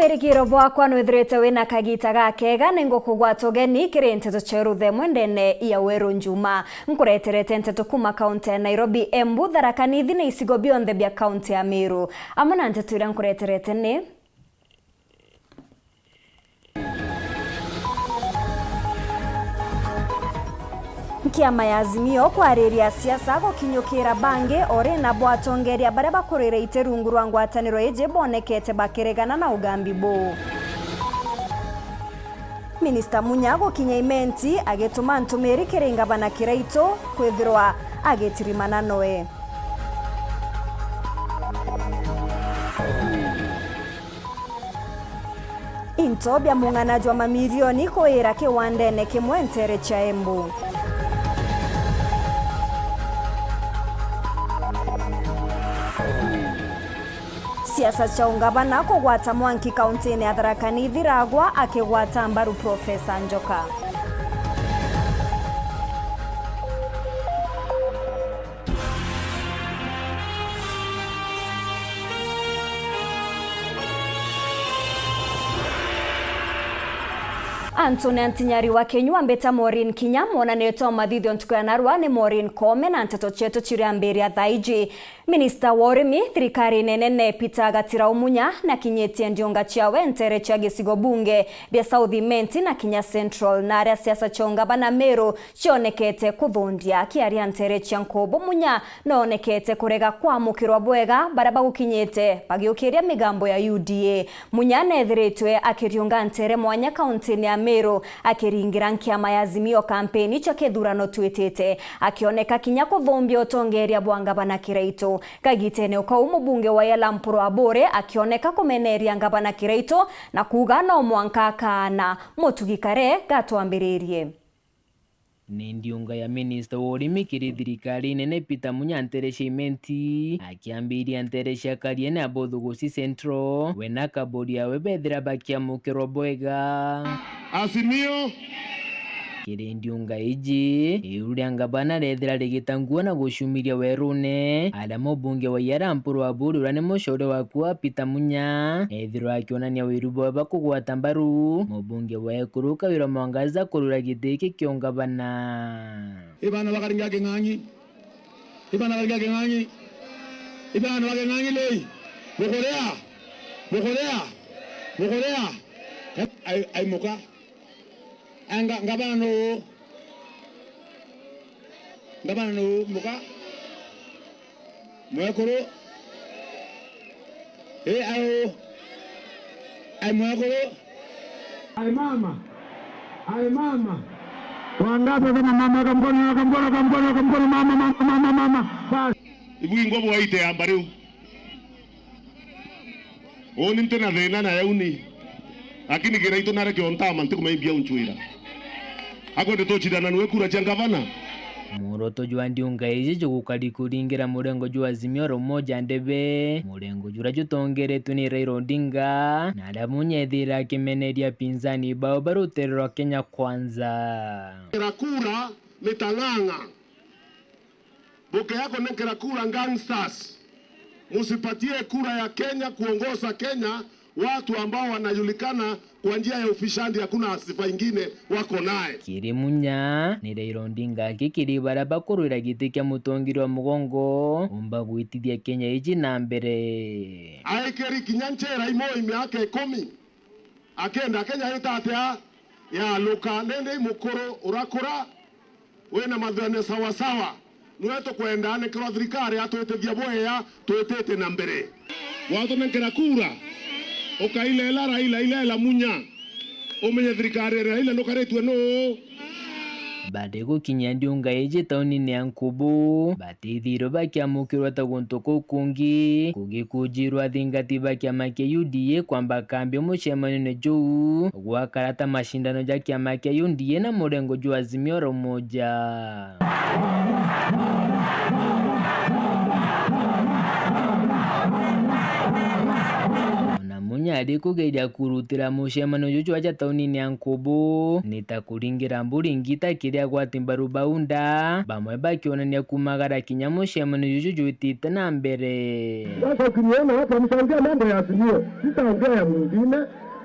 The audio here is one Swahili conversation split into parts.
Wirigiro bwakwa nwithirite wina kagita gakega ningo kugwatwo geni kirinteto cheru themwe ndene ya Weru Njumaa nkureterete nteto kuma kaunti ya Nairobi, Embu, Tharaka Nithi na isigo bionthe bia kaunti ya Meru. Amana nteto ira nkureterete ni Kiama ya Azimio kwariria siasa gukinyukira bange ori na bwatongeria baria bakurire iterungu rwa ngwataniro eje bonekete bakiregana na ugambi bo. Minister Munya gukinya imenti agituma ntumiri kiringa bana kiraito kwithirwa agitirimana noe. Into bia mung'anaji wa mamilioni kuira kiwandene kimwe ntere cha Embu. Siasa cha ungabana kugwata Mwanki kauntini ya Tharaka Nithi ragwa akigwata mbaru Profesa Njoka. Antony Antinyari wa Kenywa mbeta MAUREEN Kinya mwana neto mathithio ntuko ya narua ni MAUREEN Kome na nteto cheto chiri amberi thaiji. Minister wa urimi thirikari nene Peter Gatira Umunya na kinyetie ndionga chiawe ntere chia gisigo bunge bia South Imenti na Kinya Central na aria siasa chonga bana Meru chionekete kuthundia kiaria ntere chia Nkobo Munya noonekete kurega kwa mukirwa bwega baraba gukinyete bagiukiria migambo ya UDA. Munya nethiritwe akiriunga ntere mwanya kauntini ya Meru akiringira kiama ya Azimio kampeni cha kithurano twitete akioneka Kinya kuthumbia utongeria bwanga bana kiraito. Kagitene ukaumu bunge wa Yalampuro Abore akioneka kumeneria ngabana kiraito na kuga no mwanka kana mutugikare gatwambiririe. Ni ndiunga ya Minister wa urimi kiri thirikari nene Peter Munya nteresha imenti akiambiria nteresha kariene abothugusi Central wena kabori yawe bethira bakiamukirwa bwega. Azimio kiri ndiunga iji iuria ngabana rethira rigitangua na gushumiria werune ala mubunge wa Yalampuro Abore ura ni mucore wakwa Peter Munya ethirwa akionania wiru bwa kugwata mbaru mubunge wa Ekuruka wira mwangaza kurura gitiki kiongabana. Ibana bakaringa kengangi ibana lei bukorea ai moka ngabana no muka mwekoro ai mwekoro ai mama wangapi kama mama kamkono mama basi ibugi ngobo waite ambariu oni mtena thina na yauni lakini kiraito nare kiontama ntikumaimbia unchwira akonde tochidana nwe kura cha gavana muroto jwa ndiunga iji jugukari kuringira murengo jwa Azimio rumoja ndebe murengo jura jutongeretwe ni Raila Odinga na aramunyethira kimeneria pinzani bao barutererwa Kenya Kwanza. Kura mitang'ang'a buke yako nekera kura gangsters, musipatie kura ya Kenya kuongoza Kenya watu ambao wanajulikana kwa njia ya ufishandi, hakuna sifa ingine wako naye. Kiri Munya ni Raila Odinga kikiri baraba kurura giti kya mutongirwa mugongo umba gwitithia Kenya iji na mbere. Aikeri kinyanchera imo miaka 10 akenda Kenya itatea ya luka nende mukuru urakura wena mathane sawa sawa nweto kwenda ne kro thirikari atwetethia bweya twetete na mbere watu nekera kura ukailela Raila Munya umenye thirikari Raila ndukaretwe no bade gukinya ndiunga iji tauni ya Nkubu batithiro bakiamukirwa taguntuko kungi kugikujirwa thingati bakiama kia UDA kwamba kambi mucemanio juu gwakarata mashindano ja kiama kia UDA na murengo jwa Azimio rumoja. Munya ali kugeria kurutira mucemano juju aja taunini ya Nkubu nitakuringira mburi ngita kiria gwatimbaru baunda bamwe bakionania kumagara kinya mucemano juju jutite na mbere. Sasa ukiniona hapa mtaongea mambo ya Azimio, sitaongea mwingine.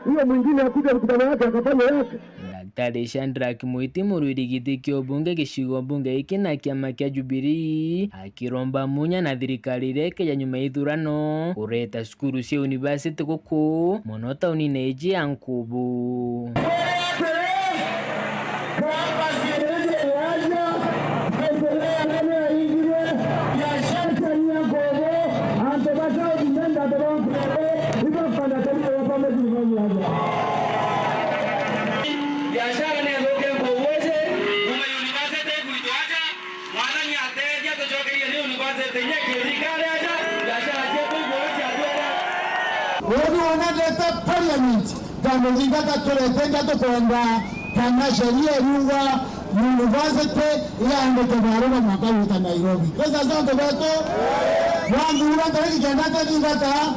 Huyo mwingine akuja mkutano wake akafanya yake. Daktari Shadrack Muiti murwiri giti kio bunge gicigo bunge iki na kiama kia Jubilee akiromba munya na thirikari reke ya nyuma ithurano kureta cukuru cia university guku muno tauni-ini iji ya Nkubu. Weru wanaleta parliament kama zingata tuletenda tukwenda kama sheria yungwa university ya ndeke barua mwaka uta Nairobi. Pesa zote beto wangu urata kijana zingata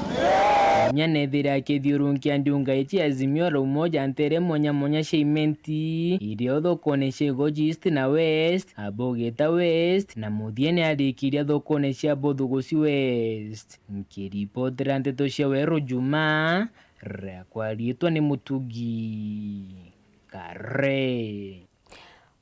Nyane thira akithiurunkia ndiunga ichi Azimio la Umoja ntere monya sheimenti irio thokone cia Goji East na West abogeta West na muthiene arikiria thokone cia Bothugusi West. Nkiripotera nteto cia Weru Njumaa rakwa rietwa ni Mutugi Kare.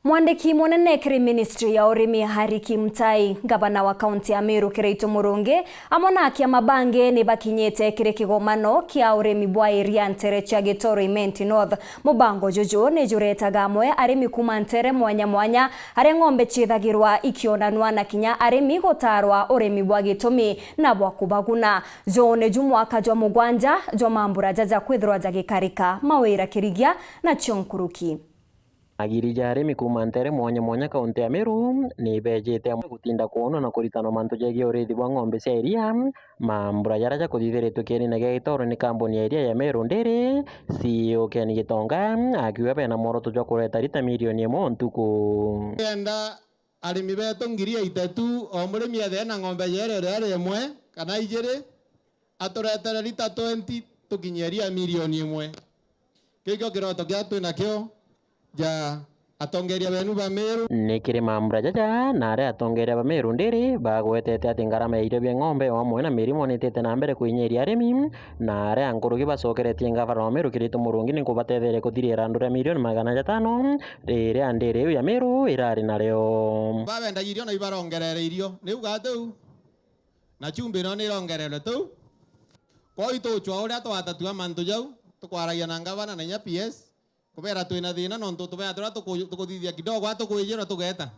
Mwandiki munene kiri ministry ya urimi Harry Kimtai gavana wa kaunti ya Meru Kirito Murungi amona akia mabange ni bakinyete kiri kigomano kia urimi bwa iria ntere cha Gitoro Imenti North mubango juju ni juretaga amwe arimi kuma ntere mwanya are ng'ombe chithagirwa ikionanwa na kinya arimi gotarwa urimi bwa gitumi na bwa kubaguna jone jumwaka jwa mugwanja jwa mambura jaja kwithirwa jagikarika mawira kirigia na chonkuruki. Agirija arimi kuma ntere mwanya kaunti ya Meru ni bejete gutinda kuona na kuritana mantu jegi urithi bwa ng'ombe cia iria mambura jaraja kuthithiritwo kieni na Gitoro ni kambuni ya iria ya Meru ndere CEO Ken Gitonga akiuga bena muoroto jwa kureta rita milioni 1 ntuku. Enda arimi beto ngiria itatu o murimi athe na ng'ombe yerere imwe kana igiri aturetera rita 20 tukinyeria milioni 1 kikyo kiroto gia twina kio ja atongeria benu ba Meru nikiri mambura jaja na aria atongeria ba Meru ndiri bagwetete ati ngarama ya irio bia ng'ombe omwe na mirimo nitete na mbere kuinyeria arimi na aria nkurugi bacokeretie gavana wa Meru Kirito Murungi ni kubatethera kuthirira andu ya milioni 500 riria ndiri ya Meru irari nario babenda irio na ibarongerera irio ni ugatu na chumbi no ni rongerera tu kwa ito chwa uria twatatua mantu jau tukwaragia na gavana na nya PS kubera twina thina no ntutubea tura tukuthithia kidogo atukwijira tugeta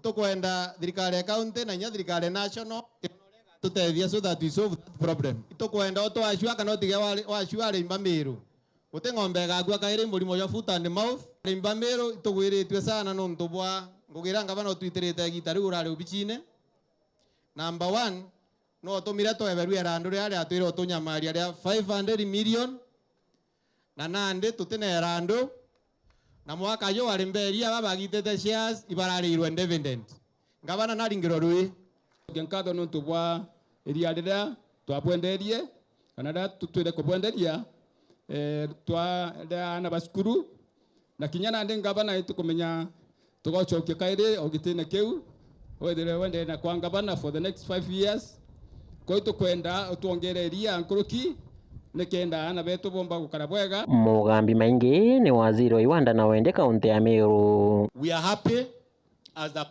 tukwenda thirikari ya county na nya thirikari national tutethia so that we solve that problem tukwenda otwashua kana otige washua rimba Meru uti ng'ombe gagua kairi murimo ya foot and mouth rimba Meru tugwiritwe sana no ntubwa ngugira ngaba no twitirite gitari urari ubichine number 1 no tumire tweberu erandu ria atwire tunyamaria ria 500 million na nande tutinera andu na mwaka yo arimberia babagitete shares ibararirwe dividend ngabana naringiro rui genkado no tubwa iria rira twapwenderie kana da tutwire kubwenderia twa na baskuru na kinyana ndi ngabana itukumenya tugochokia kaire ogitine keu wedere wende na kwa ngabana for the next 5 years ko itukwenda tuongereria nkuruki nikenda ana betu bomba gukara bwega. Mugambi maingi ni waziri wa iwanda na wende kaunti ya Meru. We are happy as the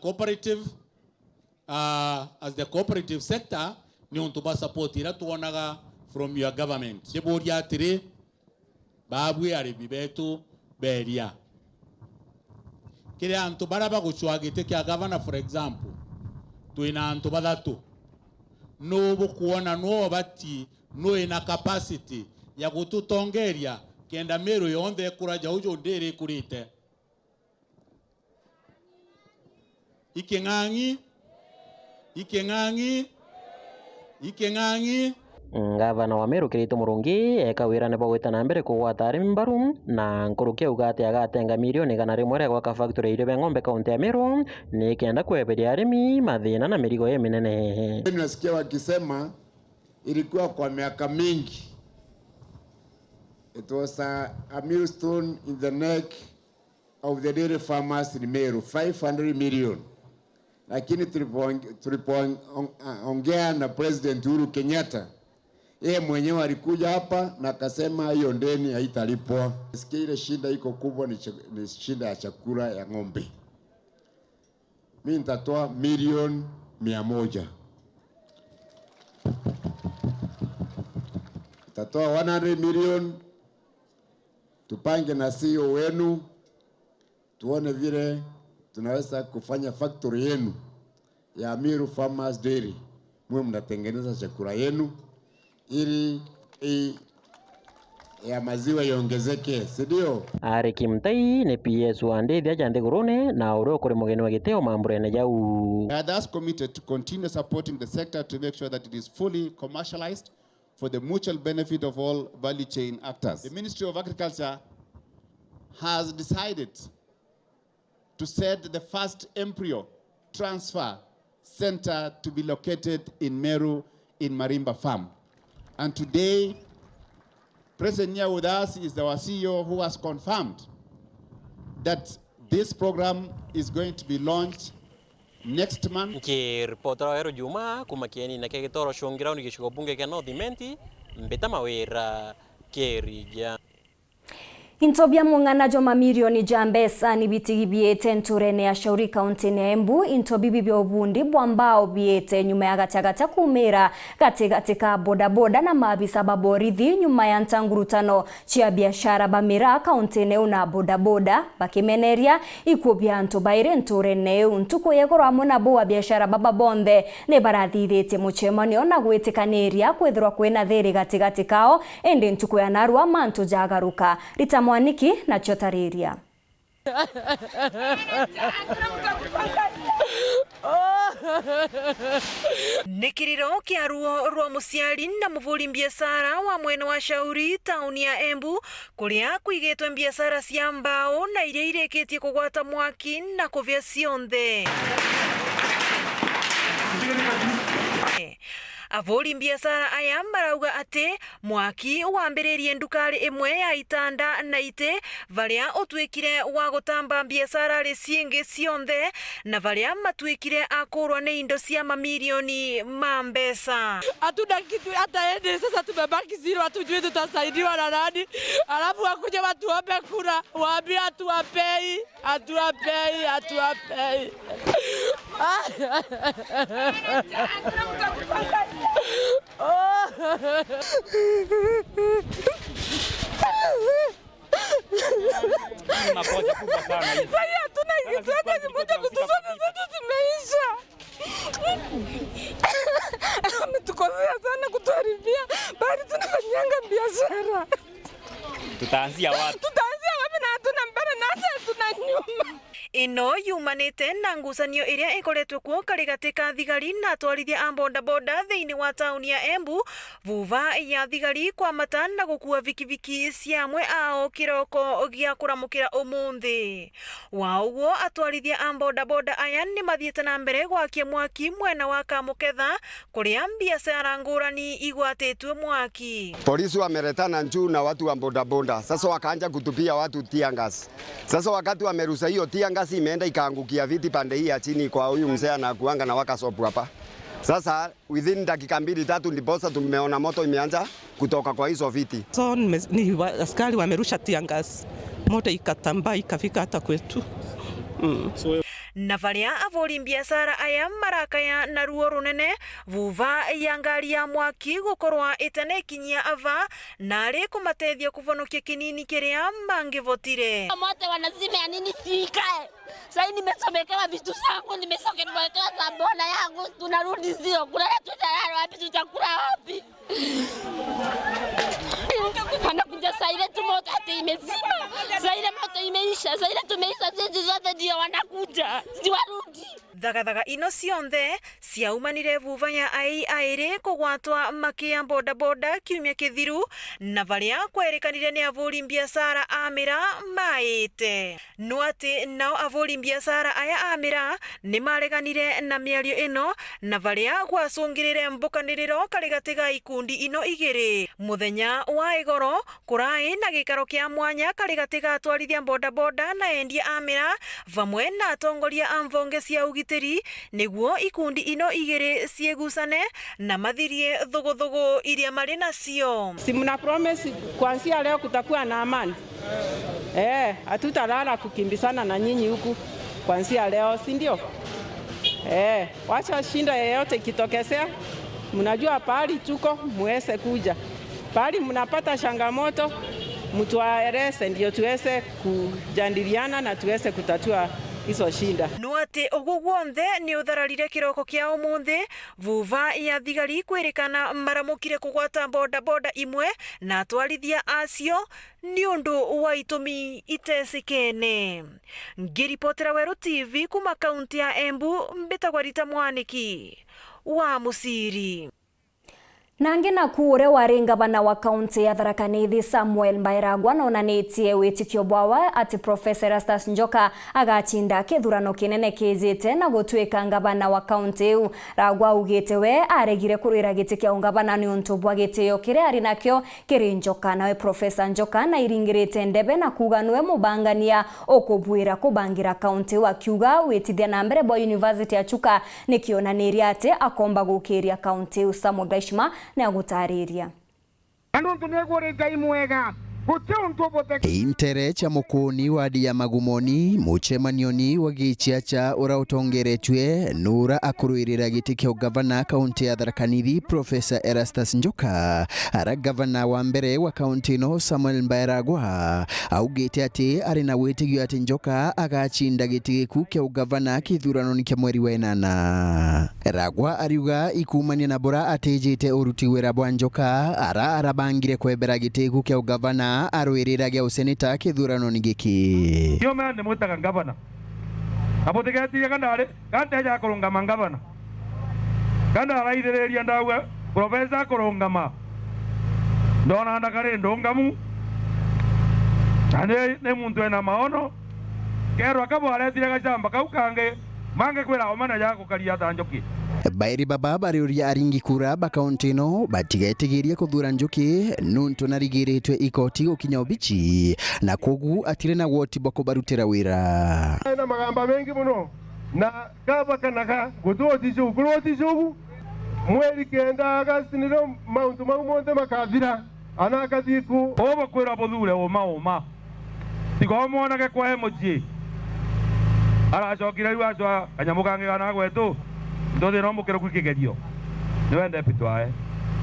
cooperative sector ni untuba support ira tuonaga from your government. Siburia atiri babu aribi betu beria kire antu baraba guchwagite kya governor for example tuina antu badatu no bukuona no bati no ina capacity ya gututongeria kenda Meru yonde kuraja ujo ndere kurite ikeng'ang'i Gavana wa Meru Kirito Murungi ekawira ne bagweta na mbere kugwata arimi mbaru na nkurukia ugate agatenga milioni 100 ria gwaka factory irio bya ng'ombe kaunti ya Meru ni kenda kweberia arimi mathina na mirigo ye minene. Nasikia wakisema ilikuwa kwa miaka mingi It was a millstone in the neck of the dairy farmers in Meru, 500 million. Lakini tulipoongea na President Uhuru Kenyatta, yeye mwenyewe alikuja hapa na akasema hiyo ndeni haitalipwa. Sikia ile shida iko kubwa ni shida ya chakula ya ng'ombe. Mimi nitatoa milioni 100. Nitatoa 100 million. Tupange na CEO wenu tuone vile tunaweza kufanya factory yenu ya Meru Farmers Dairy. Mwe mnatengeneza chakula yenu ili ya maziwa iongezeke, si ndio? Ari Kimtai ne PS wande dia jande gorone na oro kore mogeni wagiteo MAUREEN jau. That's committed to continue supporting the sector to make sure that it is fully commercialized for the mutual benefit of all value chain actors. The Ministry of Agriculture has decided to set the first embryo transfer center to be located in Meru in Marimba Farm. And today, present here with us is our CEO who has confirmed that this program is going to be launched next month. Reporter Weru Njumaa kumakieni na kegitoro shongira ni gishugo bunge kya North Imenti mbeta mawera kerija. Intobia mung'anajo mamilioni jambesa ni bitigi biete nturene ya Shauri County ya Embu intobibi bya obundi bwambao biete nyuma ya gachagata kumera katika bodaboda na maabisa baborithi nyuma ya ntangurutano chia biashara bamira county na bodaboda bakimeneria ikubya ntobaire nturene untuko yegoro amona bo wa biashara bababonde ne barathithite muchemanio na gwetikaneria kwethirwa kwena theri gatigati kao ende ntuko ya narwa mantu jagaruka Mwaniki na Chotariria. Nikiriro kia ruo musiari na muvuri mbiasara wa mwene wa Shauri tauni ya Embu kuria kuigetwe mbiasara cia mbao na iria ireketie kugwata mwaki na kuvya cionthe. Avoli mbiasara aya marauga ate mwaki wambiririe ndukari imwe ya itanda na ite varia otwikire wa gutamba mbiasara ri cienge cionthe na varia matwikire akurwa ni indo cia mamilioni ma mbesa. Hatuna kitu hata ende sasa, tumebaki zero, hatujui tutasaidiwa na nani. Alafu wakuja watu wape kura waambie hatuwapei. Makosa kubwa sana. Sasa hatuna kitu, hata kimoja kutusaidia zetu zimeisha. Ametukosea sana kutuharibia, bali tunafanyanga biashara. Tutaanzia wapi? Na hatuna mbele na hatuna nyuma. Ino yumanite na ngucanio iria ikoretwo kuo karigatika thigari na atwarithia a bodaboda thiini wa tauni ya Embu vuva ya thigari kwa mata na gukua vikiviki cia amwe ao kiroko gia kuramukira umuthi. Wa uguo atwarithia a bodaboda aya ni mathiete na mbere gwakia mwaki mwena wa Kamuketha kuria biashara ngurani igwatitwe mwaki. Polisi wameretana juu na watu wa bodaboda. Sasa wakaanza kutupia watu tear gas. Sasa wakati wamerusa hiyo tear gas imeenda ikaangukia viti pande hii ya chini kwa huyu mzee anakuanga na wakasopu hapa. Sasa within dakika 2-3 ndiposa tumeona moto imeanza kutoka kwa hizo viti. So ni askari wamerusha tear gas. Moto ikatambaa ikafika hata kwetu. Na varia avoli mbiasara aya marakaya na ruo runene vuva ya ngari ya mwaki gukorwa itane kinyia ava na ari kumatethia kuvonokia kinini kiria mangivotire. Mote wanazimea nini sikae? Sasa nimesomekewa vitu zangu, nimesomekewa sabona yangu, tunarudi zio. Kulala tutalala wapi, tutakula wapi? Anakuja saa ile tu moto ati imezima. Saa ile moto imeisha, saa ile tumeisha, sisi zote ndio wanakuja. Siwarudi. Thagathaka ino cionthe ciaumanire vuva ya ai airi kugwatwa makia bodaboda kiumia kithiru na varia kwerekanire ni avuri biashara amira maite no ati nao avuri biashara aya amira ni mareganire na miario ino na varia gwacungirire mbukaniriro karigatiga ikundi ino igiri muthenya wa igoro kurai na gikaro kia mwanya karigatiga atwarithia bodaboda na endia amira vamwe na atongoria amvonge cia ugiteri niguo ikundi ino igiri ciegusane na mathirie thuguthugu iria mari nacio. Si mna promise kuanzia leo kutakuwa na amani? Hatutalala kukimbisana na nyinyi huku kuanzia leo, si ndio? Wacha shinda yeyote ikitokezea, mnajua pahali tuko, muweze kuja. Pahali mnapata changamoto, mtuaeleze ndio tuweze kujadiliana na tuweze kutatua hizo shinda. No ati ugu guonthe ni uthararire kiroko kia umuthi vuva ya thigari kwerekana maramukire kugwata bodaboda imwe na atwarithia acio ni undu wa itumi itesikene. Ngiripotera Weru TV kuma kaunti ya Embu, mbitagwa Rita Mwaniki wa Musiri. Nange na kure wari ngavana wa kaunti ya Tharaka Nithi Samuel Mbairagwa nonanitie witikio bwawa ati Professor Erastus Njoka agachinda kithurano kinene kijite na gutwika ngavana wa kaunti iu. Ragwa ugite we aregire kurira giti kia ngavana ni untu bwa gitio kiria ari nakio kiri Njoka, nawe Professor Njoka na iringirite ndebe na kuga niwe mubangania okubwira kubangira kaunti wa kiuga witithia na mbere bwa University ya Chuka nikionaniria ati akomba gukiria kaunti usa Mudaishma na gutariria andu tunegore ngai mwega Intere cha mukuni wadi ya Magumoni muchemanioni wagichiacha urautongeretwe nura akuruirira giti kya gavana kaunti ya Tharaka Nithi Professor Erastus Njoka ara gavana wa mbere wa kaunti no Samuel Mbairagwa augite ati ari na witigio ati Njoka agachinda giti ku kya gavana kithurano ni kya mweri wa 8. Ragwa ariuga ikumania na bora atejite uruti wera bwa Njoka ara arabangire kwebera giti ku kya gavana arwirira gya useneta kithurano ni giki. Yo mande mutaga gavana apotegati yakandare kante ja kurungama gavana kanda raidereria ndawe professor kurungama ndona ndakare ndongamu ane ne muntu ena maono kero akabo aretire gachamba kaukange mange kwera omana yako karia tanjoki. Bairi baba bariuria aringi kura bakaunti no batigetegeria kuthura Njoki nuntu narigiritwe ikoti ukinya ubichi na kogu atire na woti bako barutira wira na magamba mengi muno na kaba kanaka gutoti shugu mweri kenda Agosti niro mauntu maumonte makathira anakathiku oba kwira bothure oma tigo mona ke kwa emoji arachokira riwacho kanyamukange kana gwetu ndoze nombo kero kukigerio niwende pitwae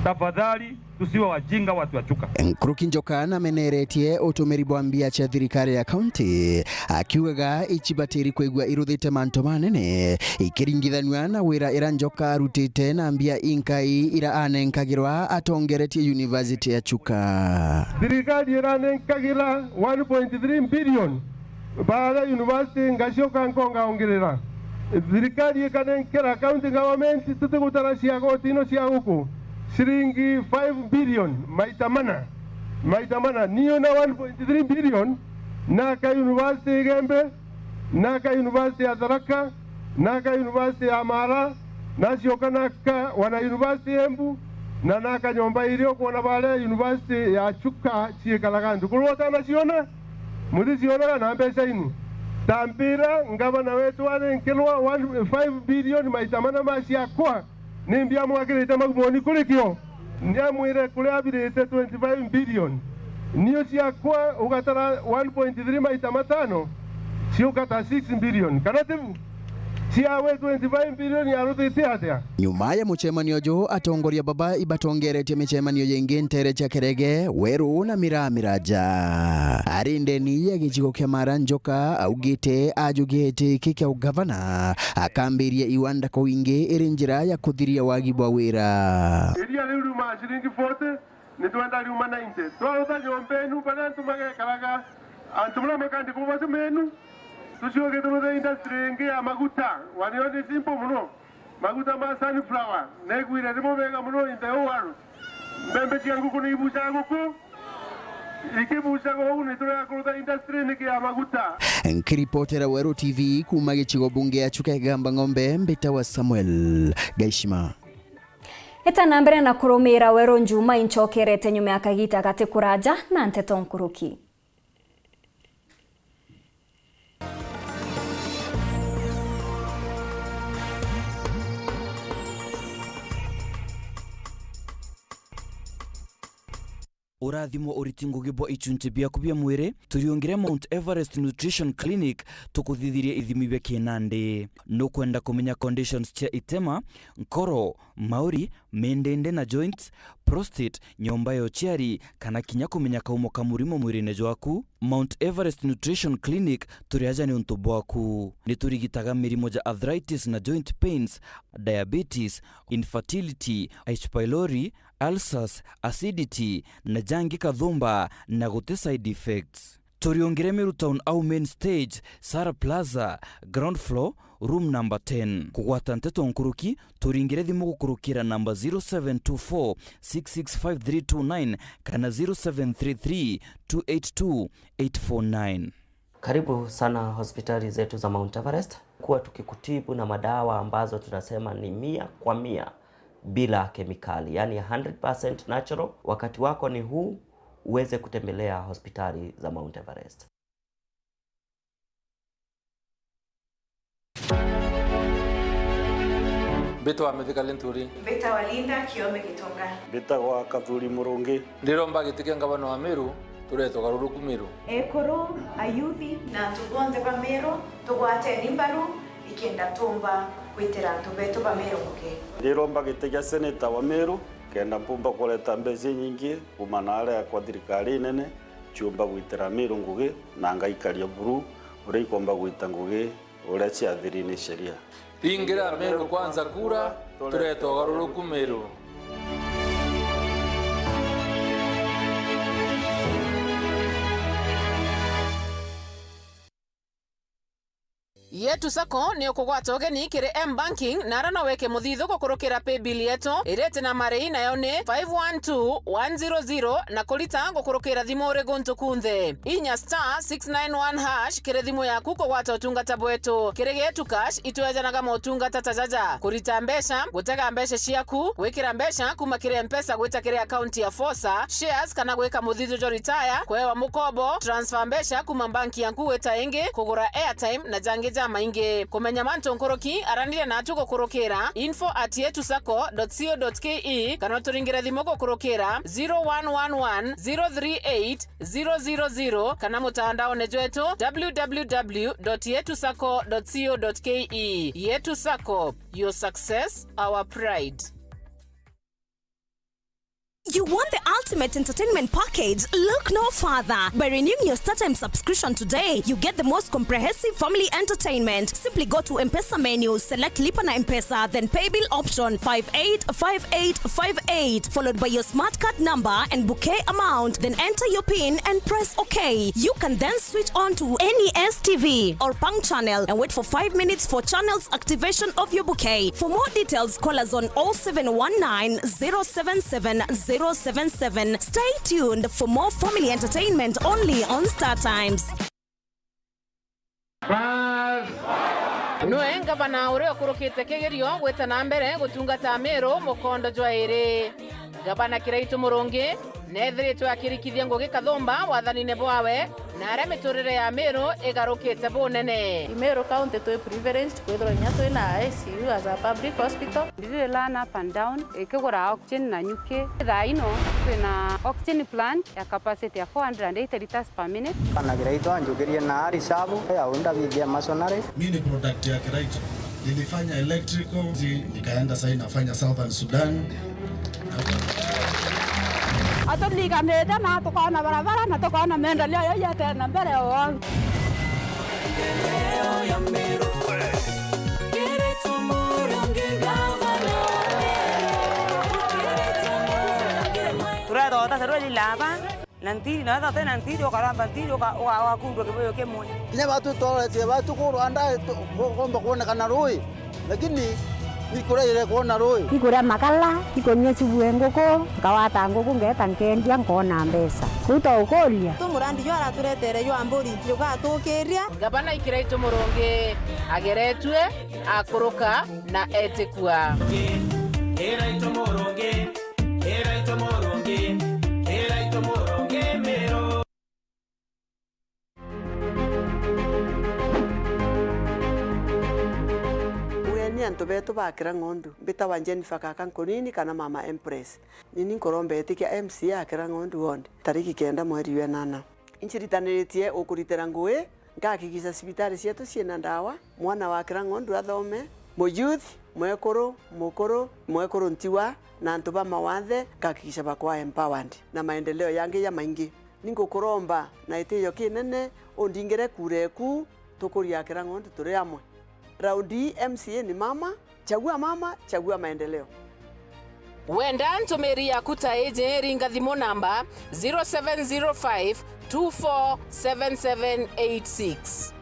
tafadhali tusiwe wajinga watu wa Chuka. Nkuruki Njoka na meneretie utumiri bwambia cha thirikari ya kaunti akiuga ichibatiri kwigwa iruthite manto manene ikiringithanwa na wira ira Njoka rutite na mbia inkai ira anenkagirwa atongeretie University ya Chuka. Thirikari ira anenkagira 1.3 billion baada university ngashoka nkonga ongerera thirikari ikanenkera county government tutugutarashia gotino cia huku shilingi 5 billion maita mana niyo na 1.3 billion naka university Gembe naka university ya Tharaka naka university ya Mara nashoka naka wana university Embu na naka nyomba ilio kuona bale university ya Chuka chiekalagandu kulota naciona muziona na pesa inu tambira ngavana wetu anenkilwa 5 billion maita mana macia kwa nimbia mwakirite Magumoni kulikio ndiamwire kule abirite 25 billion niyo cia kwa ugatara 1.3 maita matano cio kata 6 billion kanativu ciawe 25 billion ya ruthite atia. Nyuma ya muchemanio jo atongoria baba ibatongeretie michemanio yengi ntere cha Kerege Weru na Miraja arindeni ya gichigo kia Mara Njoka augite ajugete kikya ugavana akambiria iwanda kwa wingi irinjira ya kuthiria wagibu wa wira iria riu ma shilingi 40 ni tuenda riu ma 90 twauta nyombenu bana tumage karaga antumula makandi kubasu menu tusioge turude industry ngi ya maguta wanione simple muno maguta ma sunflower negwire ndimo bega muno inte waru mbembe changu kuni ibusa nguku ikibusa go ni tura kuruta industry ni ya maguta. Nkiripotera Weru TV kuma gichigo bunge ya Chukegamba Ng'ombe mbita wa Samuel Gaishima. Etana mbere na kurumira Weru Njumaa inchokerete nyuma ya kagita gati kuraja na nteto nkuruki. Urathimo uritingo gibo ichunche bia kubia mwire turiongire Mount Everest Nutrition Clinic tukuthithirie ithimi bia kinande no kwenda kumenya conditions cia itema nkoro mauri mendende na joints prostate nyomba yo chiari kana kinya kumenya kaumo kamurimo mwirine jwaku Mount Everest Nutrition Clinic turiaja ni untu bwaku ni turigitaga mirimo ja arthritis na joint pains diabetes infertility H pylori ulcers, acidity, na jangi kathumba na gute side effects. Turiongire Meru Town au main stage, Sara Plaza, ground floor, room number 10. Kugwata nteto nkuruki, turingire thimu gukurukira number 0724 665329 kana 0733 282 849. Karibu sana hospitali zetu za Mount Everest. Kuwa tukikutibu na madawa ambazo tunasema ni 100% bila kemikali, yani 100% natural. Wakati wako ni huu uweze kutembelea hospitali za Mount Everest. Beta wa medical entry. Beta wa Linda Kiome Gitonga. Beta wa Kathuri Murungi. Ndiromba gitike ngabano wa Meru tureto garuruku Meru. Ekoro ayuthi na tubonde ba Meru tugwate nimbaru ikenda tumba kwitira tubeto ba Meru muke. Ndiromba gitike senator wa Meru kenda mpumba kuleta mbezi nyingi kumanale ya kwa thirikari nene chumba gwitira Meru ngugi na ngaikaria buru uri ikomba gwita ngugi uri ciathiri ni sheria. Ingira Meru kwanza kura tureto garuruku Meru. Yetu sako ni okugwata ogeni kire M-Banking na rano weke muthithu gukurukira pay bill yetu irete na marei nayo ni 512100 na kulita gukurukira thimu uri guntu kunthe inya *691# kire thimu yaku kugwata utungata bwetu kire getu cash itwejanaga motungata tajaja kurita mbesha gutega mbesha ciaku gwikira mbesha kuma kire mpesa gwita kire account ya Fosa shares kana gwika muthithu jo retire kwewa mukobo transfer mbesha kuma banki yanku weta ingi kugura airtime na jangi mainge kumenya manto nkoroki arandire natu gukurukira info@yetusako.co.ke kana turingira thimo gukurukira 0111038000 kana mutandao nejetu www.yetusako.co.ke. Yetusako, your success, our pride. You want the ultimate entertainment package? Look no further. By renewing your StarTimes subscription today, you get the most comprehensive family entertainment. Simply go to M-Pesa menu, select Lipa na M-Pesa, then pay bill option 585858, followed by your smart card number and bouquet amount. Then enter your PIN and press OK. You can then switch on to any STV or Pang channel and wait for 5 minutes for channels activation of your bouquet. For more details, call us on 0719 077 077. Stay tuned for more family entertainment only on StarTimes. Noe ngabana ure okurukite kigerio gweta na mbere gutungata Meru mukondo jwaire gabana kiraitu murungi nethiritwe akirikithia ngugi kathumba wathanine bwawe na aria miturire ya Meru igarukite bunene. Meru county to privileged kwithira nya twina ICU as a public hospital. Ndire learn up and down ikigura oxygen na nyuki thaino twina oxygen plant ya capacity ya 480 liters per minute. Kana kiraitu anjukirie na risabu ya unda bidhia masonary. Mimi ni product ya kiraitu nilifanya electrical nikaenda sasa inafanya Southern Sudan. Atulika nenda na tukaona barabara na tukaona maendeleo yote na mbele wangu. Turado tasaroli lava nantiri na tata nantiri okaramba nantiri wakundwa kiboyo kemwe. Ine watu tole watu kuranda komba kuona kana roi lakini ikura ile kuona roi ikura makala ikonye chibuwe ngoko ngawata ngoko ngeta nkendia nkona mbesa kuto ukolia tumurandi yo araturetere yo amburi yuga tukiria gabana ikiraito muronge ageretwe akuruka na etikwa Eraito moronge mero. Ni anto beto bakira ngondu bita wanjeni fakaka nkonini kana mama Empress nini nkorombe etikia MC akira ngondu wonde tariki 9 mweri wa 8 inchiritaniritie ukuritera ngui ngakikisa sibitari cietu ciena ndawa mwana wakira ngondu athome mo youth mwekoro mwekoro ntiwa na antu ba mawathe ngakikisha bakwa empowered na maendeleo yange ya maingi ningukuromba na itiyo kinene ondingere kureku tukuria akira ngondu turi amwe raundi MCA ni mama, chagua maendeleo. Wenda ntomeri ya kuta eje ringa thimo namba 0705 247786.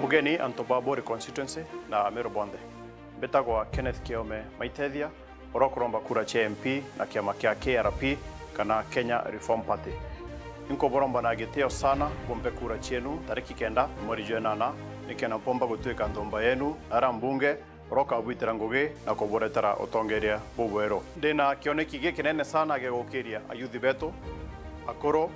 Mugeni Antobabori constituency na Meru Bonde. Betagwa Kenneth Kiome Maitethia, orokuromba kura cha MP na kiama kia KRP kana Kenya Reform Party. Inko boromba na giteo sana bombe kura chenu tariki 9 mweri wa 8 nikena pomba gutwika ndomba yenu ara mbunge roka witira ngugi na kuboretera utongeria bubwero ndina kioneki gikinene sana gegukiria ayuthi betu akoro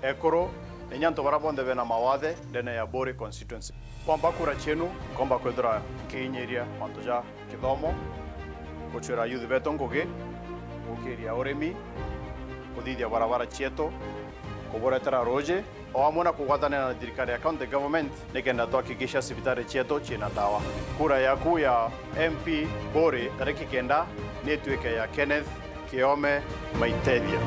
ekoro enyanto barabonde bena mawathe ndene ya Bori constituency pomba kura chenu komba kwethira kinyiria mantuja kithomo guchira ayuthi betu ngugi gukiria urimi kuthithia barabara chieto kuboretera roje o amona kugwatana na thirikari ya county government nikenda tuhakikisha sibitari chieto china dawa. Kura yaku ya MP Bori tariki 9 ni tuike ya Kenneth Kiome Maitethia.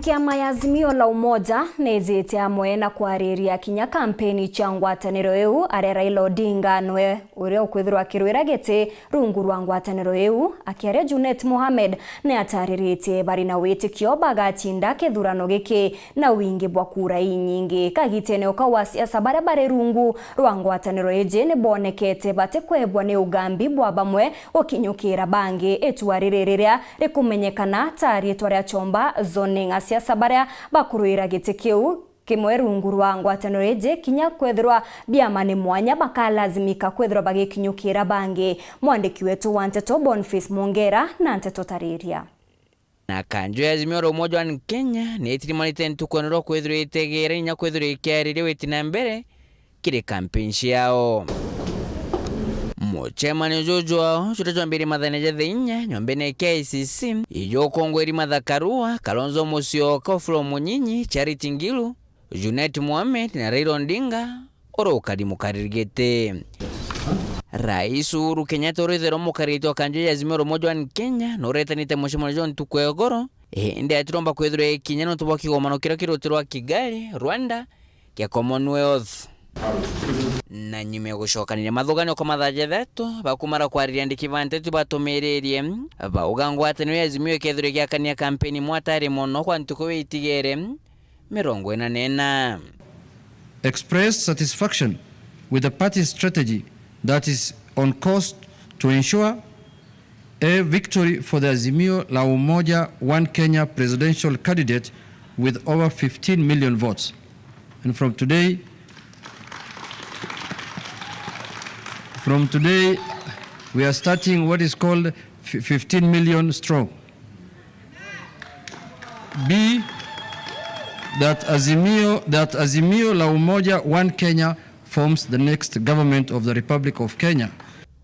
Kiama ya Azimio la Umoja nezete amwe na kwariria kinya kampeni cha ngwataniro eu are Raila Odinga nwe ure ukwithirwa akirwira gete rungu rwa ngwataniro eu akiaria Junet Mohamed ne ataririte bari na witikio bagatinda kethurano giki na wingi bwa kura inyingi kagitene ukawa siasa barabara rungu rwa ngwataniro eje ne bonekete bate kwebwa ne ugambi bwa bamwe okinyukira bangi etwaririria rikumenyekana tari twaria chomba zoning siasa baria bakuruira gite kiu kimwe rungu rwa ngwataniro eje kinya kwethirwa biamane mwanya bakalazimika kwethirwa bagikinyukira bangi mwandiki wetu wa Nteto Boniface Mongera na Nteto Tariria na kanjo ya Azimio la Umoja wa Kenya ni itirimanite ntukonero kwethirwa itegere nya kwethirwa ikiarire wetina mbere kire campaign yao Mochemani Jojo wao chutacho mbili madhaneja dhinya nyombene KCC iyo kongweri madhakarua Kalonzo Musyoka Ofula Munyinyi Charity Ngilu Junet Mohamed na Raila Odinga oro kadimu karirigete Rais Uhuru Kenyatta orethero mukarito wa kanjo ya Azimio la Umoja wa Kenya noretanite Mochemani Jojo ntukwegoro ndi atiromba kwethirwa ikinya no tuboki gomano kira kirotirwa Kigali Rwanda kia Commonwealth na nyume gushokanire mathugano kwa mathaje thetu bakumara kwariria ndikivante tu batomererie baugangwataniro ya Azimio kethire gya kania kampeni mwatari mono kwa ntuko witigere 44 express satisfaction with the party strategy that is on course to ensure a victory for the Azimio la Umoja One Kenya presidential candidate with over 15 million votes. And from today, we are starting what is called 15 million strong. B, that Azimio la Umoja One Kenya forms the next government of the Republic of Kenya.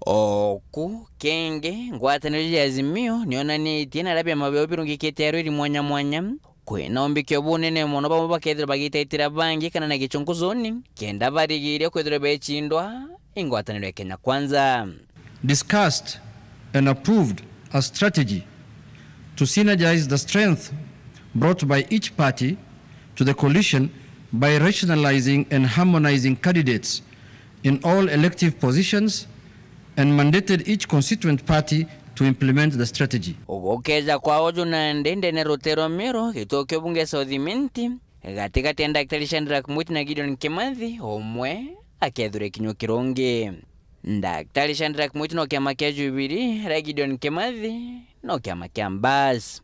Oku kenge ngwataniro ya Azimio niona tina labia mabeo birungikete yariri mwanya kwena ombikyo bunene mono bamwe bakethira bagitaitira bangi kana na gichunguzoni kenda barigire kwethira bechindwa ingwataniro ya Kenya Kwanza. Discussed and approved a strategy to synergize the strength brought by each party to the coalition by rationalizing and harmonizing candidates in all elective positions and mandated each constituent party to implement the strategy. Ugokeza kwa ojo na ndende ne rotero mero kitokyo bunge Southimenti gatika tenda Daktari Shadrack Mwiti na Gideon Kimathi omwe akedhure kinyo kironge. Daktari Shadrack Mwiti no kiama kia Jubilee ra Gideon Kimathi no kiama kia Mbas.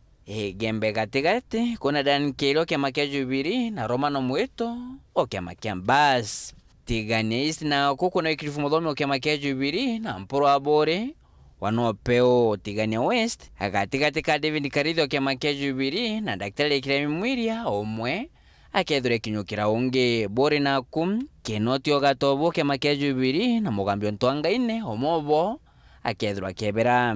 Gembe gatigati kuna Dan Kelo kiama kia Jubilee na Romano Mweto o kiama kia Mbas. Tigane East na kuko na Ikirifu Modhomi o kiama kia Jubilee na Mporo Abore wanopeo Tigania West agatigati ka David Karithi o kiama kia Jubilee na Daktari Kiremi Mwiria omwe akedhure kinyukira unge bore na kenoti o gatobo kiama kia Jubilee na Mugambi Ntwangaine omobo akedhura kebera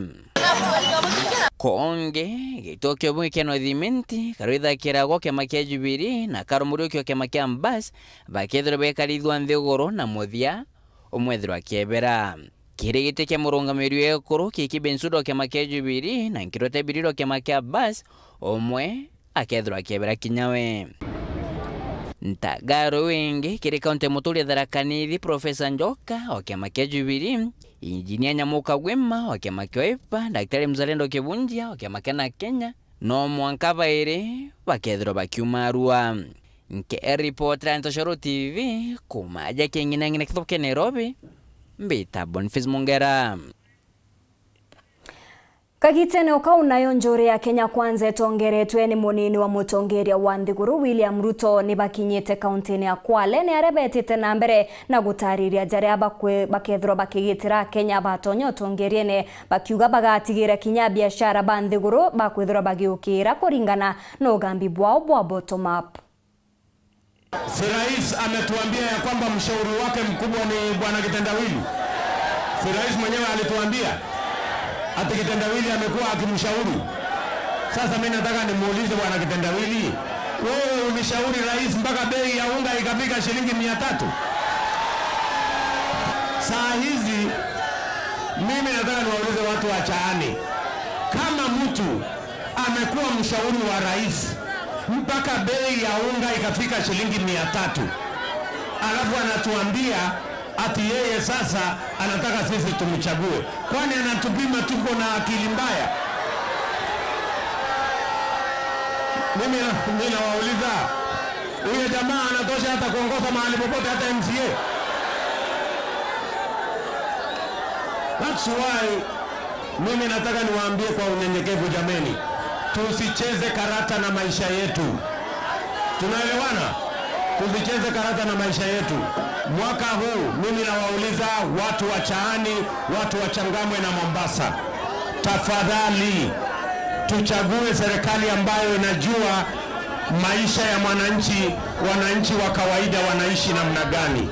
konge gitokyo bunge kia Northimenti karuitha kirago kiama kia Jubilee na Karumurukio kiama kia Mbas bakedhure bekarithwa nthiguru na muthia omwethirwa kebera. Kirigite kia murungamiri ekuru kikibensudo kiama kia Jubilee na Nkirote Biriro kiama kia Mbas omwe akethirwa kebera kinyawe. Ntagaro wingi kiri kaunti Muturi Tharaka Nithi Profesa Njoka o kiama kia Jubilee, Injinia Nyamuka Gwima o kiama kia Wiper, Daktari Mzalendo Kibunjia o kiama kia Kenya no Mwanka Baire bakethirwa bakiuma Arua. Nke reporter Ntoshoro TV kumaja kingina ngina kithoke Nairobi mbita Boniface Mungera. Kagitene ukauna njore ya Kenya Kwanza etongeretwe ni munini wa mutongeria wa Nthiguru William Ruto ni bakinyete kauntini ya Kwale ni arebetete na mbere na gutariria jare abakwe bakethro bakigitira Kenya batonyo tongeriene bakiuga bagatigira kinya biashara ba Nthiguru bakwethro bagiukira kuringana no gambi bwao bwa bottom up. Si rais ametuambia ya kwamba mshauri wake mkubwa ni bwana Kitendawili. Si rais mwenyewe alituambia ati Kitendawili amekuwa akimshauri. Sasa mimi nataka nimuulize bwana Kitendawili, wewe ulishauri rais mpaka bei ya unga ikafika shilingi 300? Saa hizi mimi nataka niwaulize watu wa Chaani, kama mtu amekuwa mshauri wa rais mpaka bei ya unga ikafika shilingi 300, alafu anatuambia ati yeye sasa anataka sisi tumchague, kwani anatupima tuko na akili mbaya? Mimi nawauliza, huyo jamaa anatosha hata kuongoza mahali popote, hata MCA? That's why mimi nataka niwaambie kwa unyenyekevu, jameni, tusicheze karata na maisha yetu. Tunaelewana? Tusicheze karata na maisha yetu. Mwaka huu mimi nawauliza watu wa Chaani, watu wa Changamwe na Mombasa, tafadhali tuchague serikali ambayo inajua maisha ya mwananchi, wananchi wa kawaida wanaishi namna gani.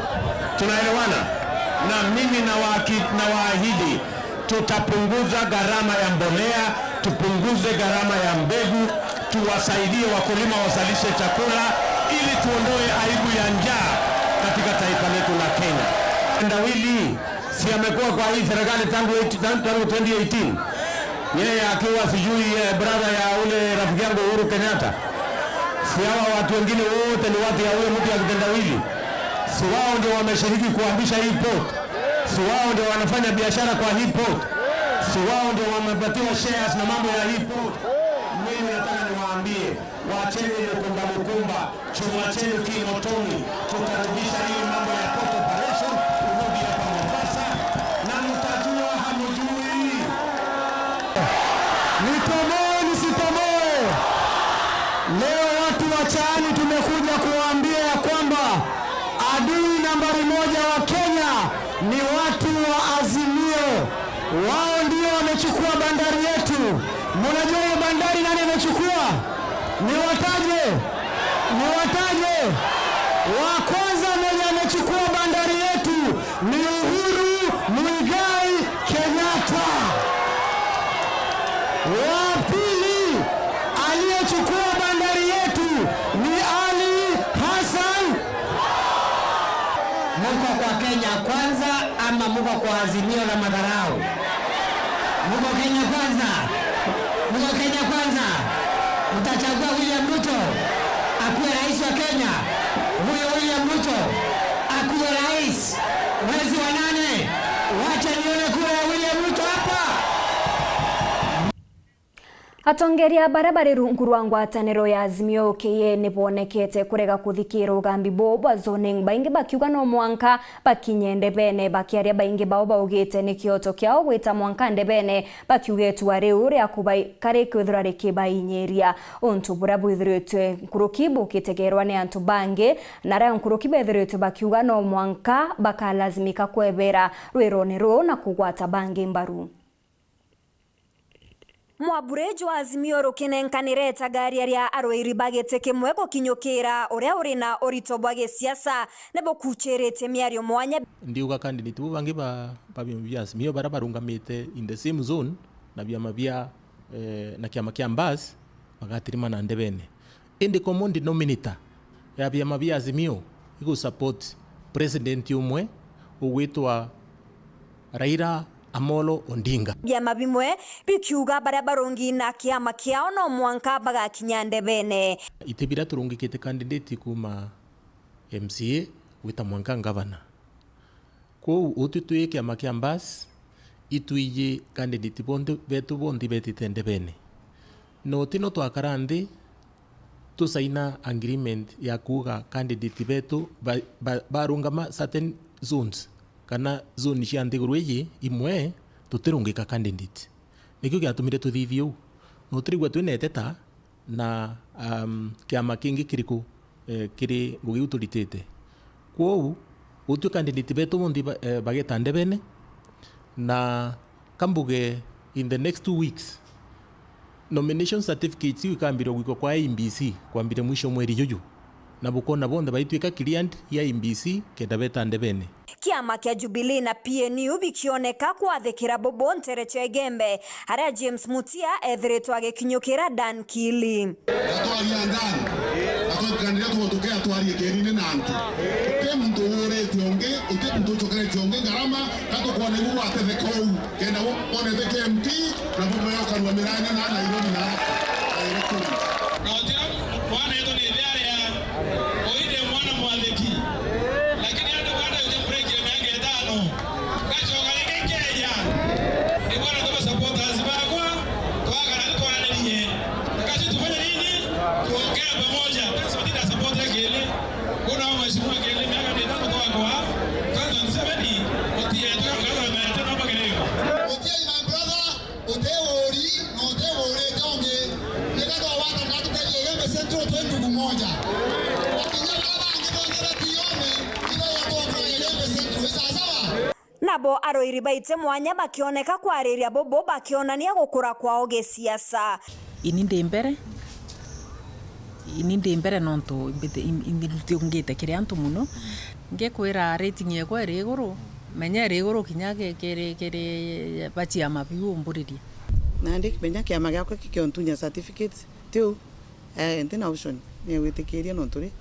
Tunaelewana? Na mimi nawaahidi tutapunguza gharama ya mbolea, tupunguze gharama ya mbegu, tuwasaidie wakulima wasalishe chakula ili tuondoe aibu ya njaa katika taifa letu la Kenya. Ndawili si amekuwa kwa hii serikali tangu 2018, yeye akiwa sijui brother ya ule rafiki yangu Uhuru Kenyatta. Si hawa watu wengine wote ni watu ya ule mtu ya Kitendawili? Si wao ndio wameshiriki kuanzisha hii port? Si wao ndio wanafanya biashara kwa hii port? Si wao ndio wamepatiwa shares na mambo ya hii port? Mimi nataka niwaambie, waacheni mkumba, chuma chenu kimotoni, tutarudisha hii mambo ya port operation kurudi hapa Mombasa, na mtajua hamjui. Nitomoe nisitomoe, leo watu wa Chaani tumekuja kuwaambia ya kwamba adui nambari 1 wa Kenya ni watu wa Azimio. Wao ndio wamechukua bandari yetu. Mnajua hiyo bandari nani amechukua? Niwataje? Wa kwanza mwenye amechukua bandari yetu ni Uhuru Muigai Kenyatta. Wa pili aliyechukua bandari yetu ni Ali Hassan. Muko kwa Kenya Kwanza ama muko kwa Azimio la madharau? Muko Kenya Kwanza? Muko Kenya Kwanza? Mtachagua William Ruto akuwe rais wa Kenya? huyo William Ruto akuwe rais mwezi wa 8. Wacha nione kura ya William Ruto hapa. Atongeria barabara rungurwa ngwataniro ya Azimio KINYA nibonekete kurega kuthikira ugambi bwa zoning baingi bakiuga no mwanka bakinye ndebene bakiaria baingi bao baugite ni kioto kiao gwita mwanka ndebene bakiugetwa riu ria kubai kare kwithura rikibainyeria untu bura bwithiritwe nkurukibu kitegerwa ni antu bangi na ria nkurukibu ethirite bakiuga no mwanka bakalazimika kwebera rwirone ru na kugwata bangi mbaru. Mwaburejo wa Azimio rukinenkanire tagaria ria arwairi bagete kimwe gukinyukira uria uri na urito bwa gisiasa nebo kucherete miario mwanya ndiuga candidate bo bangi ba bya Azimio bara barungamite in the same zone na byama bya na kiama kia mbas bagatirima na ndebene indi common denominator ya byama bya Azimio igo support president Imwe ugwitwa Raila Amolo Odinga. Byama bimwe bikiuga bara barongi na kiama kiao no mwanka bagakinya ndebene. Itebira turungikite candidate kuma MCA wita mwanka governor. Ko ututwe kiama kia mbas ituije candidate bondi betu bondi betite ndebene. No tino twakarande tusaina agreement ya kuga candidate betu barungama certain zones. Kana zone cia ndigurweji imwe tutirungika candidate nikyo giatumire tuthithio no turigwa twineteta na kiama kingi kiriku kiri ngugi turitete kwou utyo candidate betu bondi bageta ndebene na kambuge in the next 2 weeks nomination certificates ikambiro gwiko kwa IBC kwambire mwisho mweri juju na bukona bonde baitwika client ya IBC kenda beta ndebene. Kiama kia Jubilee na PNU bikioneka kwathikira Bobo Ntereche Gembe haria James Mutia ethiritwo agikinyukira Dan Kili. Atwaria ndani atokandira tugotokea twarie kerine na antu ke muntu urete onge ite muntu chokerete onge garama kato kwa negu atetheko kenda wone the MP na bobo yoka rwa miranya na Nairobi na electoral na mwana yetu ni ile ya oide mwana mwaleki lakini hata baada ya break ya miaka 5 kacho kaleke Kenya ni bwana kwa supporters bakwa twagana twanenye kacho tufanye nini tuongea pamoja pesa ndio support yake ile kuna mheshimiwa kile miaka 5 kwa kwanza niseme otie tu kama mete na magereo otie my brother oteori no oteori tonge nikato watu tatu kwa ile central twende mmoja nabo aroiri baite mwanya bakioneka kwariria Bobo bakionania gukura kwao gisiasa ininde mbere nonto imbitungite kiri antu muno ngekwira rating yego eri iguru menya eri iguru kinya kiri bachia mabiu mburirie nandi kimenya kiama gyako kikiontunya certificates tiu ntina option ni witikiria nonturi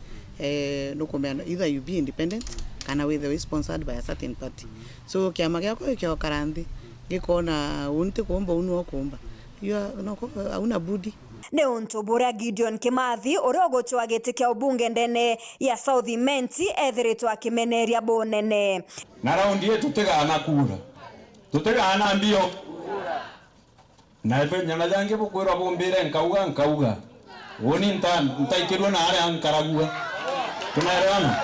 nukumena either you be independent kana with sponsored by a certain party so kiama gyako ikio karandi gikona unti kuomba unuo kuomba you no una budi ne untobora Gideon Kimathi urogotwa gitikia ubunge ndene ya South Menti ethiritwa akimeneria bonene na raundi yetu tutegana mbio na ife nyana jange bukwira bombere nkauga woni ntaikirwa na ale ankaragua tunaelewana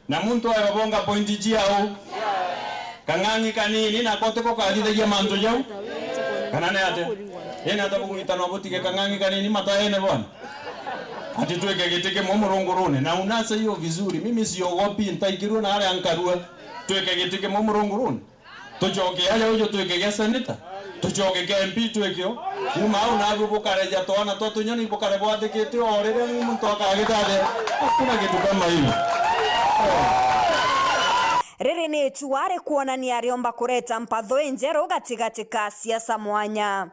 na muntu ayabonga pointi jiao kangangi kanini na kote ko kadithagia manto jau kana ne ate ena tabukuita no botike kangangi kanini mataene bwana ati tuweke gitike momurungurune na unasa hiyo vizuri mimi siogopi ntaikirwa na ale ankarua tuweke gitike momurungurune tuchoke haya ujo tuweke ya senator tuchoke ke MP tuwekyo uma au na bukare twana to nyoni bukare bwathikite orere muntu akagitade hakuna kitu kama hiyo riri ni tuware kuonania ariomba kureta mpatho injero gatigati ka siasa mwanya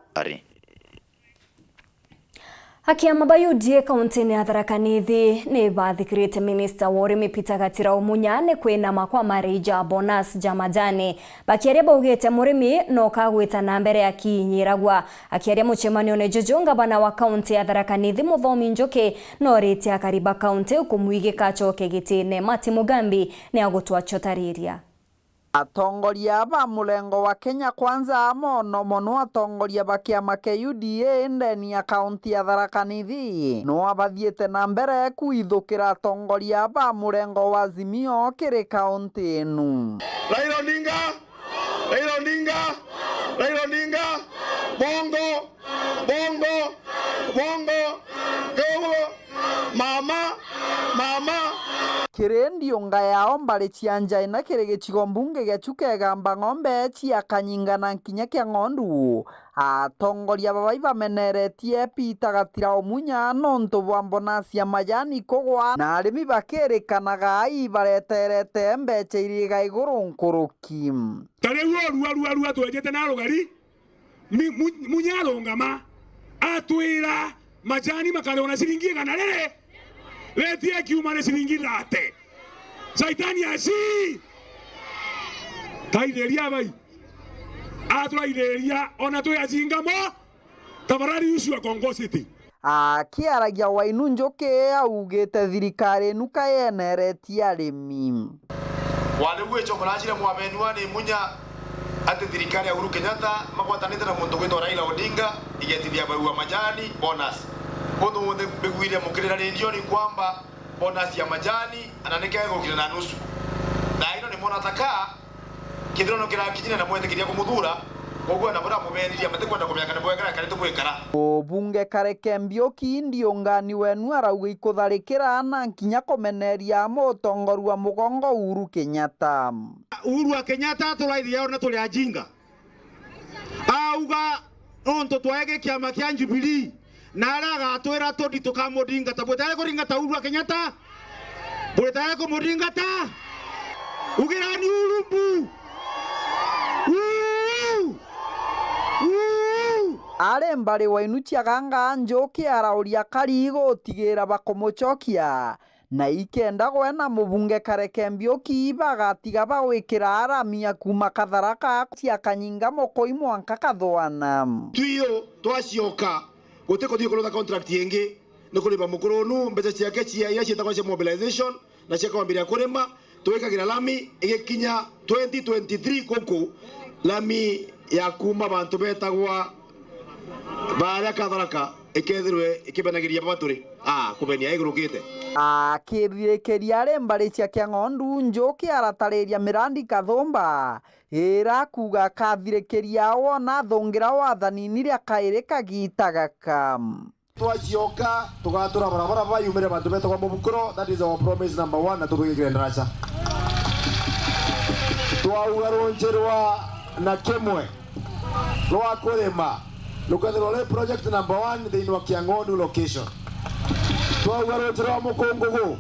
Akiama bayudie kauntini ya Tharaka Nithi ni bathikirite Minister wa Urimi Gatira Umunya kwina makwa marija bonus jamajani bakiaria baugite murimi no kagwita na mbere ya kinyiragwa akiaria muchemanio ne jujunga bana wa kaunti ya Tharaka Nithi Muthomi Njoki no riti akariba kaunti kumwige kachoke gitine Mati Mugambi ne agutwa chotariria. Atongoria ba mulengo wa Kenya Kwanza mono atongoria ba kiama kia UDA ndeni ya kaunti ya Tharaka Nithi no abathiete na mbere kuithukira atongoria ba mulengo wa Azimio kiri kaunti enu. Raila Odinga bongo mama Kirendio ngayao mbali chianja ina kire gicigo mbunge gya Chukegamba ng'ombe chia Kanyinga na nkinya kia Ng'ondu atongoria babaiba meneretie Gatira Umunya nonto bwa bonasi ya majani kogwa na arimi bakerekanaga ai bareterete mbeche iriga iguru nkuruki tareu twejete na rugari munyarongama atwira majani makarona siringi gana rere letie kiumane siringi rate saitani asi taideria bai atwaideria ona tuyazingamo tabarari usu Kongo City akiaragia Wainu Njoki augite thirikari nuka yeneretie arimi walewe chokolajira mwabenwa ni munya ati thirikari ya Uhuru Kenyatta magwatanite na muntu gwitwa Raila Odinga igetithia barua majani bonus Kono mwende begwire mukirira radio ni kwamba bonus ya majani ananeke gukira na nusu na ino ni mona taka kidrono kira kijina na mwende kiria kumuthura ogwa na bora mubendiria matekwenda kumyaka na bwekara kare tukwikara obunge Kareke Mbioki ndio ngani wenu arauga ikutharikira na nkinya komeneria mutongoru wa mugongo Uhuru Kenyatta. Uhuru wa Kenyatta turaithia ona tuli ajinga auga onto twege kiama kia Jubilee na araga twira todi tukamudinga tabutare kuringa ta Uhuru wa Kenyatta butare kumudinga ta ugirani urumbu ale mbali Wainu Chiaganga Njoki arauria karigo tigira bakomuchokia na ikenda gwena mubunge Kareke Mbioki bagatiga bawikira aramia kuma Katharaka cia Kanyinga moko imwanka kathwana tuyo twacioka guteko thio kurutha contract yengi no kuriba mukurunu mbeca ciake cia ira cietagwo cia mobilization na cia kwambiria kurima twikagira lami igikinya 2023 kuku lami ya kuma bantu betagwa baria Katharaka ikethirwe ikibenagiria baturi kubenia igurukite akithirikiria ari mbari cia kia Ng'ondu Njoki aratariria mirandi kathumba ira kuga kathirikiria wona thungira wathani niria kairi kagitaga kam twacioka tugatura barabara bayumire bantu betagwa mubukuro. That is our promise number 1 na tugigire ndaraca twaugarunjirwa na kimwe rwa kurima lukathirwa project number 1 thiini wa Kiang'ondu location twaugarunjirwa mukungugu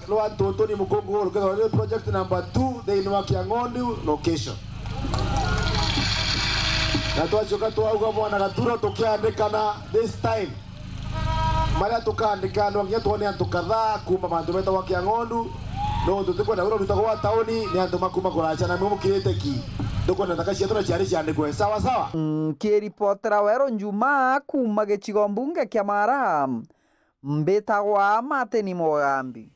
rwa Totoni mukungugu lukathirwa project number 2 thiini wa Kiang'ondu location na twacoka twauga mwana gaturo tukiandikana this time maria tukandikana nginya tuone antu kadhaa kuma bantu betagwa Kiang'ondu no tutikwenda gura rutagwo wa tauni ni antu makuma kuracha na mumukirite ki dukwenda takacia tuna ciari ciandikwe sawa sawa. Kiripotera Weru Njumaa kuma gicigo mbunge kia Mara mbetagwa Mati Mugambi.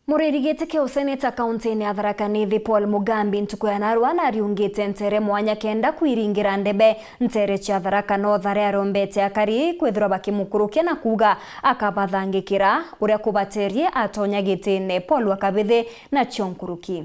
Muririgite ke useneta kaunti ya Tharaka Nithi Paul Mugambi ntuko ya Narua na riungite ntere mwanya kenda kuiringira ndebe ntere cia Tharaka North aria rombete akari kwithirwa bakimukurukia na kuga akabathangikira uria kubaterie atonya gitine Paul Wakabithi na Chonkuruki.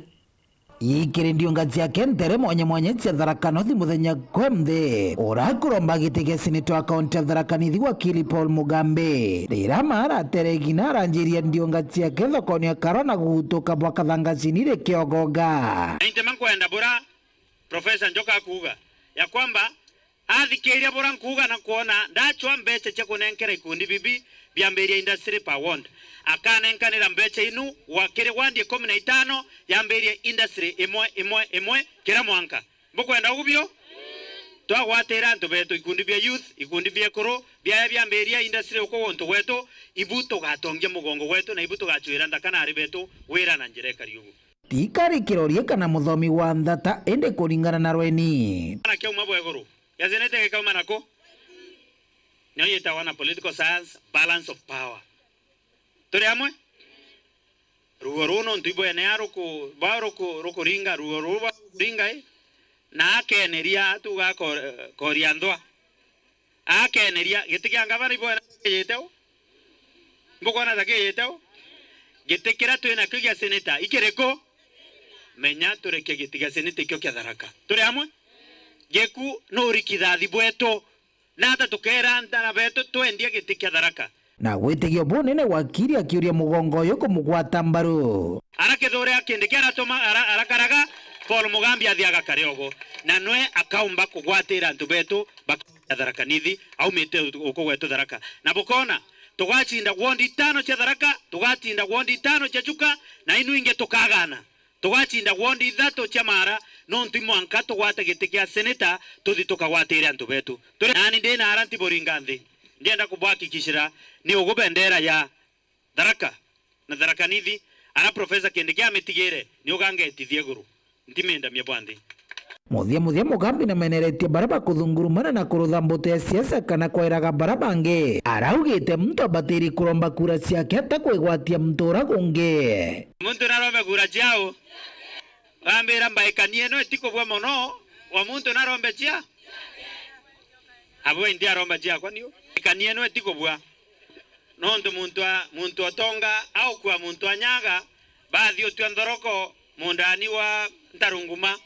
Ikiri ndio ngazi yake ntere mwanya cia Tharaka North muthenya kwemthe urakuromba gitege seneta wa kaunti ya Tharaka Nithi wakili Paul Mugambi rira mara teregina aranjiria ndio ngazi yake thokoni ya karona gutuka bwa kathangacinire kiogoga Nitema kwenda bora Professor Njoka kuga ya kwamba athikiria bora nkuga na kuona ndachwa mbeche cha kunenkera ikundi bibi byamberia industry pound akanenkanira mbeche inu wakire wandie 15 yamberia industry imwe kira mwanka mbukwenda ubyo twagwatira antu betu ikundi bia youth ikundi bia koro bia mberia industry uko wonto wetu ibu tugatongia mugongo wetu na ibu tugachwira ndakana ari betu wira na njire kariugu tikari kirorie kana muthomi wa Thaa ende kuringana na rweni na kyo mabo eguru yazenete gekauma nako no yeta wana political science balance of power turi amwe rugo runo ntuibo ene aruko ruko ringa rugo ringa na akeneria tuga koriandwa akeneria gitikia ngabari bo yeteo mbokona zake yeteo gitikira twina kigia seneta ikireko menya tureke gitiga seneta kyo kya Tharaka turi amwe geku no rikithathi bweto na hata tukera ndana beto twendie gitikia Tharaka na gwitigio bunene wakiri akiuria mugongo yo kumugwata mbaru arakethore akinde kera toma arakaraga Paul Mugambi athiaga kariogo na nwe akaumba kugwatira antu betu bakya Tharaka nithi aumite uko gwetu Tharaka na bukona tugachinda wondi 5 cia Tharaka tugachinda wondi 5 cia Chuka na inu inge tukagana tugachinda wondi 3 cia Mara no ntimo anka tugwate gitikia seneta tuthi tukagwatira antu betu turi nani ndina aranti boringa nthi ndienda kubwakikishira ni ugubendera ya Tharaka na Tharaka nithi ara professor Kindikia mitigire ni ugangetithie guru ndimenda miabwandi muthia Mugambi na meneretie baraba kuthungurumana na kurutha mbuto ya siasa kana kwairaga barabange araugite mtu abatiri kuromba kura ciake atakwigwatia mtura gungi muntu narombe kura ciao gambira mbaikanie no etikobwa mono wa muntu narombe cia abo indi aromba cia kwanio ikanie no etikobwa no ndo muntu otonga au kwa muntu anyaga baadhi otu ndoroko mundani wa ntarunguma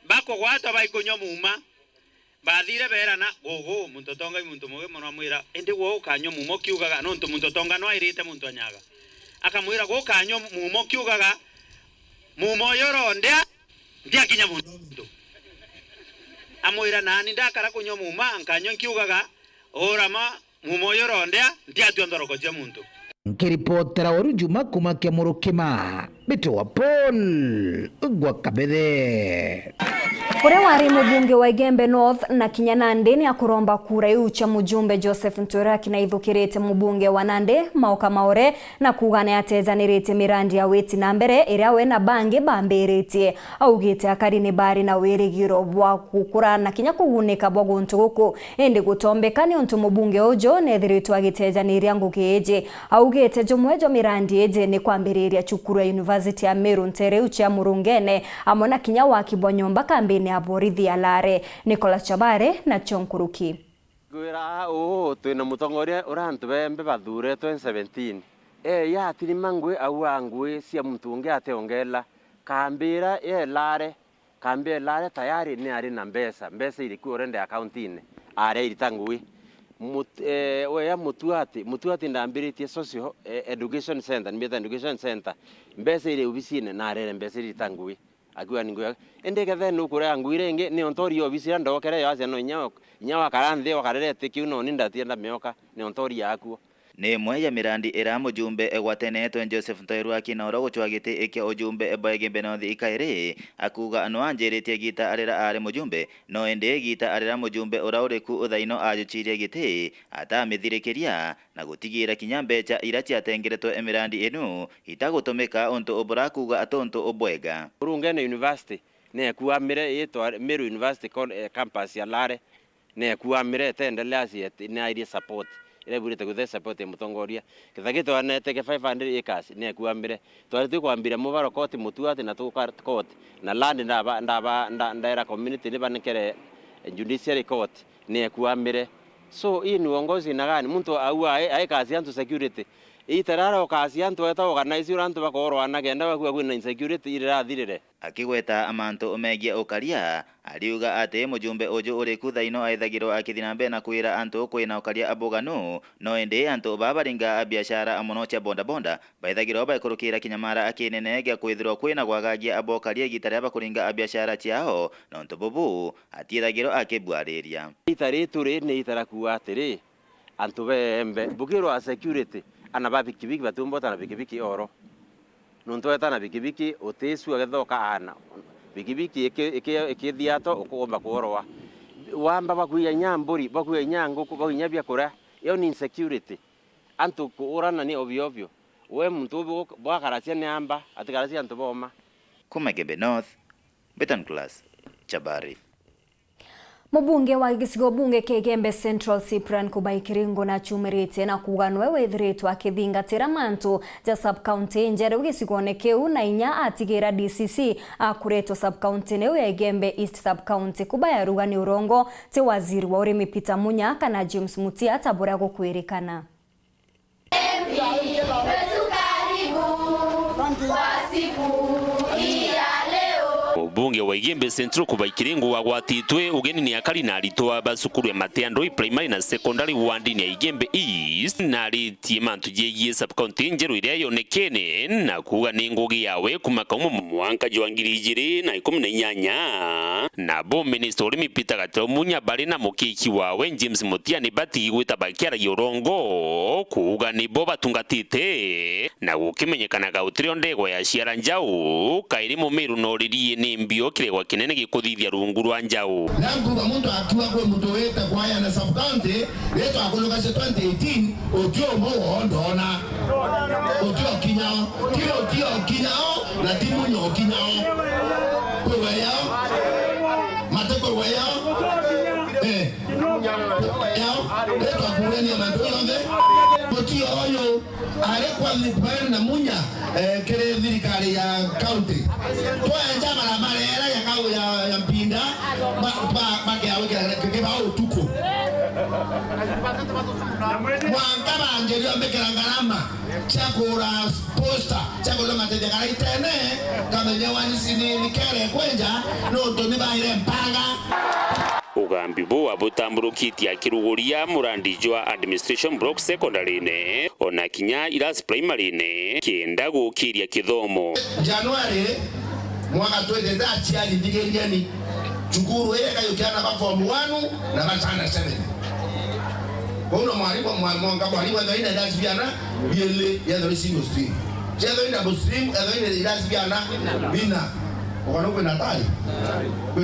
bako gwata baikonyo muma bathire berana gogo muntu tonga muntu muge mono amwira ende wo kanyo mumo kiugaga no muntu tonga no airite muntu anyaga akamwira go kanyo mumo kiugaga mumo yoronde ndia kinya muntu amwira nani ndakara kunyo muma kanyo kiugaga orama mumo yoronde ndia tuondoroko cia muntu nkiripotera Weru Njumaa kuma Kemurukima bitu wa Paul Gwakabethe Kure wari mubunge wa Igembe North na Kinya Nandi ni akuromba kura yucha mujumbe Joseph Ntura kinaithukirite mubunge wa Nandi Mauka Maure na kugana atezanirite mirandi ya weti na mbere iria we na bange bambirite augite akari ni bari na wirigiro bwa kukura na Kinya kugunika bwa guntu guku ende gutombekani untu mubunge ojo nethiritu agitezaniria ngugeje augite jomwejo mirandi eje ni kwambiriria cukuru ya University ya Meru ntere ucha murungene amona Kinya wakibwa nyomba kambini aborithi alare Nicholas Chabare na Chonkuruki gwira twina mutongoria urantu bembe bathure 2017 ya tini mangwe au angwe cia muntu unge ateongela kambira lare tayari ni ari na mbesa iliku orende accountine are iritangui ya mutuati ndambiritie social education center mbeta education center mbesa ile ubisine na are mbesa iritangui akiwa ningo ende kethe nukura ngwire nge ni ontori obisira ndokere yase no nyawa karanthe wakarerete kiuno nindatia meoka ni ontori yakuo ni mweja mirandi ira mujumbe egwatenetwe Joseph Ntoirwa kinaura guchwagite ike ojumbe ebaige North ikaire akuga anwanjiritie gita arira ari mujumbe no ende gita arira mujumbe urauriku uthaino ajuchirie gite atamithirikiria na gutigira Kinya mbecha ira ciatengeretwo emirandi enu itagutumika untu obura kuga atonto obwega urungene university ne kuamire yetwa Meru University campus ya Lare ne kuamire tendelea siete na idea support ile burite guthe support ya mutongoria kithagito anete ke 500 acres ne kuamire twari kwambira mubaro koti mutuati na tukar court na land ndaira community ni banekere judiciary court ne kuamire so hii ni uongozi na gani mtu au ai kazi antu security itarara okazi antu eta organize urantu bakoro anagenda bakwa kwina insecurity irathirire akigweta amanto omegia okaria aliuga ate mujumbe ojo uri kuthaino aithagiro akithinambe na kwira antu kwina okaria abogano no ende antu babaringa biashara amono cha bonda baithagiro baikurukira Kinyamara akinenege kwithirwo kwina gwagagia abokaria gitare bakuringa biashara ciao no ntobobu atithagiro akibwariria itariture ni itarakuwa atiri antu bembe bugiro a security ana babikibiki batumbota na bikibiki oro nuntoeta na bikibiki otesu agethoka ana bikibiki ikithiato ukugomba kuorwa wamba bakuya nyamburi bakuya nyango bakuya byakora iyo ni insecurity antu kuurana ni ovyo ovyo we mtu bwakarasia ni amba atikarasia antu boma Kumagembe North Betan Class Chabari. Mubunge wa gisigo bunge Kegembe Central Cyprian Kubaikiringo na chumirite na kuganwe wethiritwa akithingatira mantu ja sub-county njere gisigone keu na inya atigira DCC akureto sub-county ne ya Igembe East sub-county kubaya rugani urongo te waziri wa urimi Peter Munya kana James Mutia tabura gukwirikana. Bunge wa Igembe Central Kubaikiringo wagwatitwe ugeni ni akali na alitoa basukuru ya Mateandoi primary na secondary wandi ya Igembe East na alitie mantu jegie sub-county njeru iria yonekene na kuga ni ngugi yawe kumaka mwanka jwangiri ijiri na 18 na bo minister urimi Peter Gatiro Munya bari na mukiki wawe James Mutia ni bati gwita bakiara yorongo kuga ni bo batungatite na gukimenyekana gautrio ndego ya ciara njau kairi mumiru no ririe ni mbio kiregwa kinene gikuthithia rungu rwa njau nangu mundu akiwa kwa mtu weta kwa ya na sub-county leto akoloka 2018 otio mo ndona otio kinyao tio kinyao na timu nyo kinyao kwa yao mateko kwa yao yao leto akuleni ya mandu yonde otio oyo ale kwa likwani na Munya kere thirikari ya county twaenja marera ya kau ya mpinda bake yawe keba utuko mwanga bangerio mbekera ngarama chakura posta chakula matete karaitene kamenye wanisini nikere kwenja no toni baire mpanga ugambi bo abutamburukitia kiruguria murandi jwa administration block secondary ne ona kinya iras primary ne kienda gukiria kithomo January mwaka twende dachi alidigeria ni chukuru yeka yokiana ba form 1 na ba sana 7 kono mwalimu mwalimu ndio ina dachi biana biele ya ndio single stream jelo ina bo stream ndio ina dachi biana bina okano kwena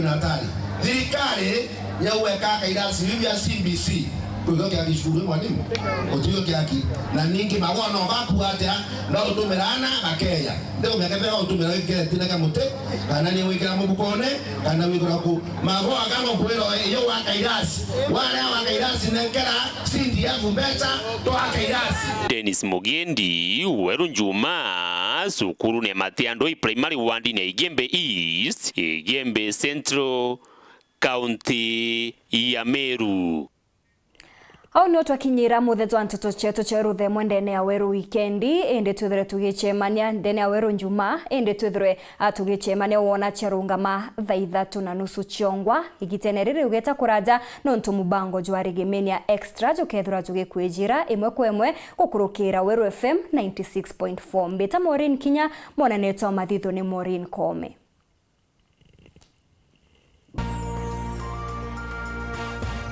hatari thirikari ya uweka kairasi ya CBC kugo kia kishukuru mwalimu otiyo kiaki na ningi magwana baku atia na utumerana akeya ndego myakebera utumera wikere tinaka mute kana ni wikera mubukone kana wikera ku magwa kama kwero yo wakairasi wale wakairasi nenkera sindi ya vumbeta to wakairasi Dennis Mugendi Weru Njumaa sukuru ne Mateandoi primary wandi ne Igembe East Igembe Central County ya Meru. Au no twakinyira mutheto antoto chetu cheruthe mwendene ya Weru weekendi ende twithire tugichemania ndene ya Weru Njumaa ende twithire tugichemania wona cherungama thaa 3:30 chiongwa igitenerere ugeta kuraja no ntomubango jwarigemenia extra jokethura tugikwijira imwe kwa imwe gukurukira Weru FM 96.4 mbeta MAUREEN Kinya mwana neto mathitho ni MAUREEN Kome.